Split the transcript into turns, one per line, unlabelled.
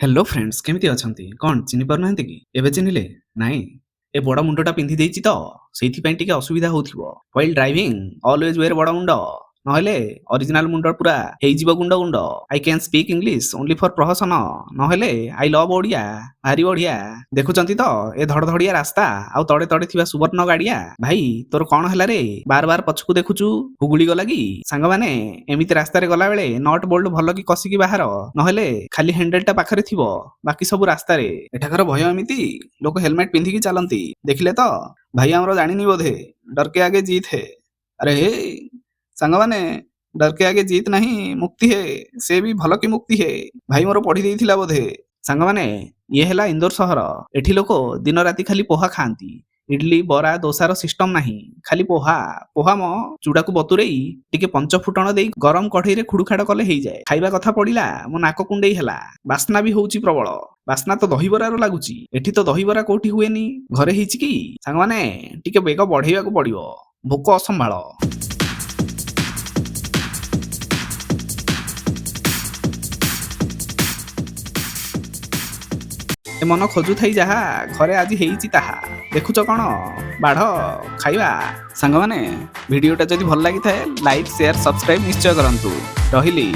Hello friends केमिति अछंती कोन चिनि पार नाहंती कि एबे चिनिले नाही ए बड़ा मुंडटा पिंधि देइछि तो सेथि पई टिके असुविधा होथिबो व्हाइल ड्राइविंग ऑलवेज वेयर बड़ा मुंड नहले ओरिजिनल मुंड पूरा हेइ जीव गुंड गुंड I can speak English only for प्रहसन नहले आई लव ओडिया भारी बढ़िया देखुचंती तो ए धड़धड़िया रास्ता आउ तड़े तड़े थिबा सुवर्ण गाड़िया भाई तोर कोन हला रे बार बार पछकु देखुचु हुगुली गला कि सांग माने एमिति रास्ता रे गला बेले नट बोल्ट भलो कि कसिकी बाहर नहले खाली हैंडल टा पाखरे थिबो बाकी सब रास्ता रे एठाकर भय एमिति लोक हेलमेट पिंधि कि चलंती देखिले तो भाई हमरो जानिनी बोधे डर के आगे जीत है अरे हे सांग माने डर के आगे जीत नहीं मुक्ति है से भी भलो की मुक्ति है भाई मोर पढ़ी देइथिला बोधे सांग माने ये हेला इंदौर सहर एठी लोक दिन राती खाली पोहा खांती इडली बरा दोसार सिस्टम नाही खाली पोहा पोहा मो चूड़ा को बतुरेई टिके पंच फुटण देई गरम कढ़ई रे खुडुखाड़ कले हेइ जाए खाइबा कथा पड़िला मो नाक कुंडेई हेला बास्ना भी होउची प्रबल बास्ना तो दहीबरार लागुची एठी तो दहीबरा कोठी हुएनी घरे हिची की सांग माने टिके बेग बढ़ेइबा को पड़िबो भोक असंभाळ ए मन खोजु थाई जहा घरे आज हेइची ताहा देखुच कौन बाढ़ खाइबा सांग माने वीडियोटा जदि भल लागि थाए लाइक शेयर सब्सक्राइब निश्चय करंतु रहिली।